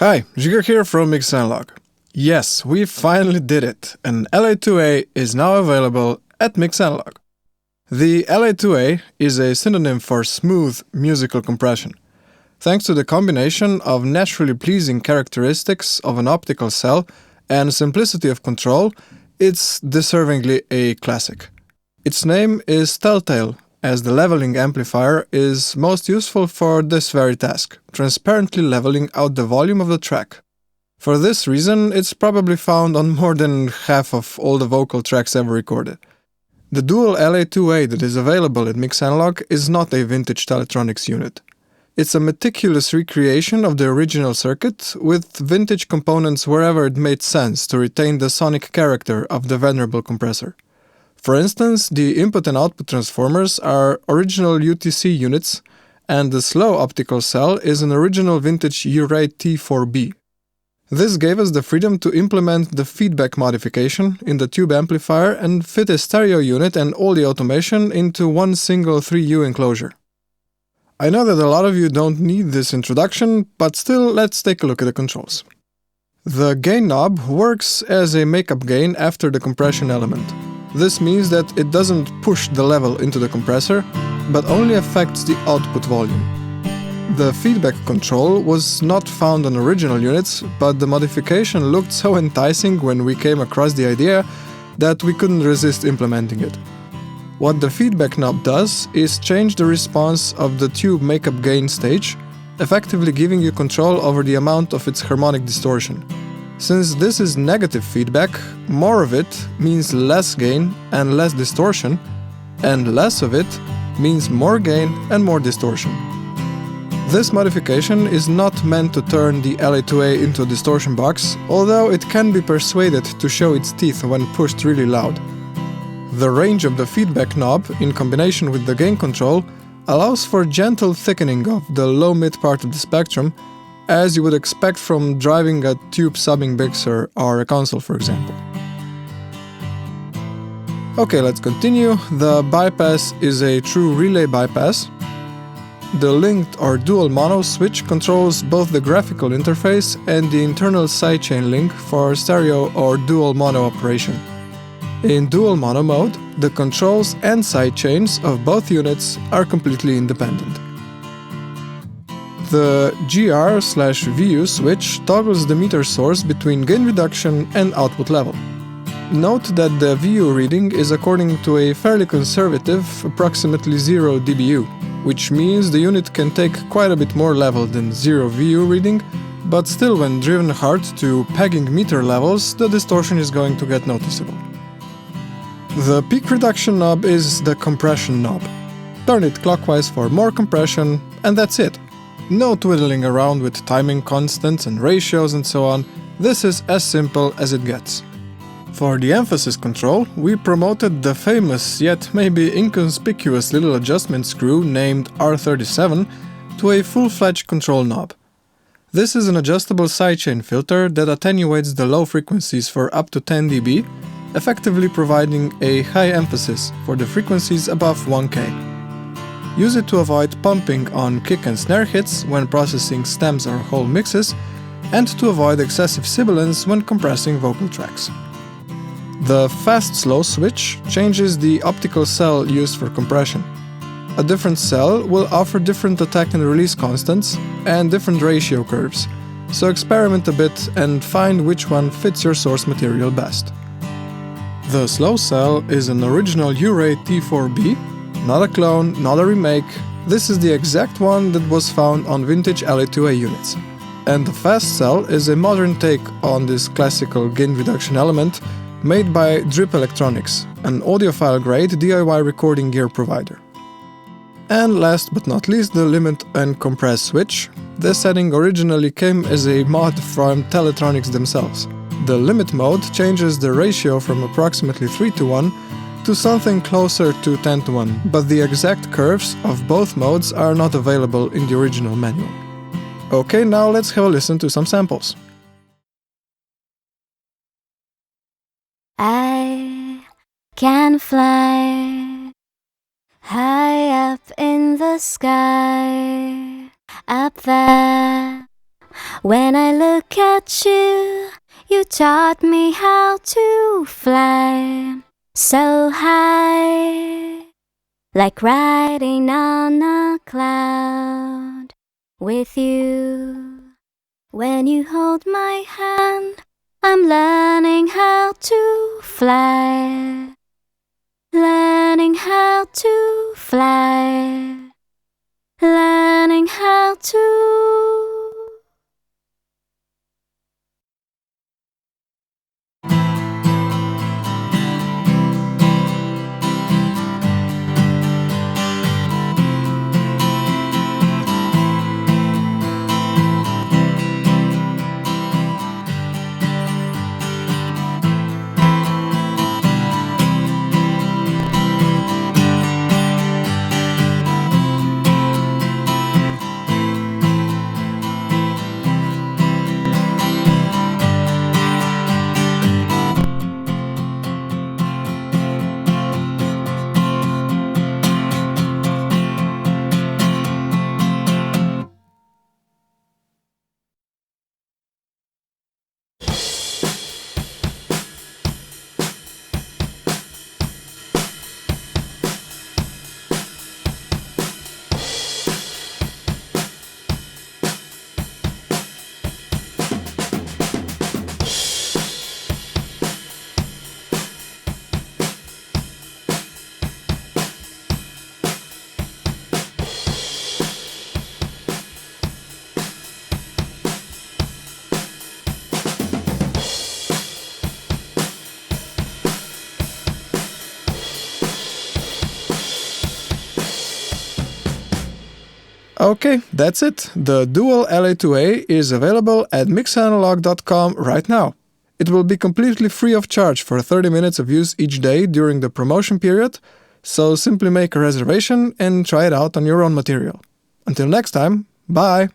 Hi, Jigar here from Mixanlog. Yes, we finally did it, and LA-2A is now available at Mixanlog. The LA-2A is a synonym for smooth musical compression. Thanks to the combination of naturally pleasing characteristics of an optical cell and simplicity of control, it's deservingly a classic. Its name is Telltale, as the leveling amplifier is most useful for this very task, transparently leveling out the volume of the track. For this reason, it's probably found on more than half of all the vocal tracks ever recorded. The dual LA-2A that is available at Mixanlog is not a vintage Teletronics unit. It's a meticulous recreation of the original circuit, with vintage components wherever it made sense to retain the sonic character of the venerable compressor. For instance, the input and output transformers are original UTC units, and the slow optical cell is an original vintage Array T4B. This gave us the freedom to implement the feedback modification in the tube amplifier and fit a stereo unit and all the automation into one single 3U enclosure. I know that a lot of you don't need this introduction, but still, let's take a look at the controls. The gain knob works as a makeup gain after the compression element. This means that it doesn't push the level into the compressor, but only affects the output volume. The feedback control was not found on original units, but the modification looked so enticing when we came across the idea that we couldn't resist implementing it. What the feedback knob does is change the response of the tube makeup gain stage, effectively giving you control over the amount of its harmonic distortion. Since this is negative feedback, more of it means less gain and less distortion, and less of it means more gain and more distortion. This modification is not meant to turn the LA-2A into a distortion box, although it can be persuaded to show its teeth when pushed really loud. The range of the feedback knob, in combination with the gain control, allows for gentle thickening of the low-mid part of the spectrum, as you would expect from driving a tube subbing mixer or a console, for example. Okay, let's continue. The bypass is a true relay bypass. The linked or dual mono switch controls both the graphical interface and the internal sidechain link for stereo or dual mono operation. In dual mono mode, the controls and sidechains of both units are completely independent. The GR/VU switch toggles the meter source between gain reduction and output level. Note that the VU reading is according to a fairly conservative, approximately 0 dBu, which means the unit can take quite a bit more level than 0 VU reading, but still when driven hard to pegging meter levels, the distortion is going to get noticeable. The peak reduction knob is the compression knob. Turn it clockwise for more compression, and that's it. No twiddling around with timing constants and ratios and so on. This is as simple as it gets. For the emphasis control, we promoted the famous yet maybe inconspicuous little adjustment screw named R37 to a full-fledged control knob. This is an adjustable sidechain filter that attenuates the low frequencies for up to 10 dB, effectively providing a high emphasis for the frequencies above 1K. Use it to avoid pumping on kick and snare hits when processing stems or whole mixes, and to avoid excessive sibilance when compressing vocal tracks. The fast-slow switch changes the optical cell used for compression. A different cell will offer different attack and release constants and different ratio curves, so experiment a bit and find which one fits your source material best. The slow cell is an original Array T4B, not a clone, not a remake. This is the exact one that was found on vintage LA-2A units. And the fast cell is a modern take on this classical gain reduction element made by Drip Electronics, an audiophile-grade DIY recording gear provider. And last but not least, the limit and compress switch. This setting originally came as a mod from Teletronics themselves. The limit mode changes the ratio from approximately 3:1 to something closer to 10:1, but the exact curves of both modes are not available in the original manual. Okay, now let's have a listen to some samples. I can fly high up in the sky, up there When I look at you, you taught me how to fly so high, like riding on a cloud with you. When you hold my hand, I'm learning how to fly, learning how to fly, learning how to. Okay, that's it. The dual LA-2A is available at mixanalog.com right now. It will be completely free of charge for 30 minutes of use each day during the promotion period, so simply make a reservation and try it out on your own material. Until next time, bye!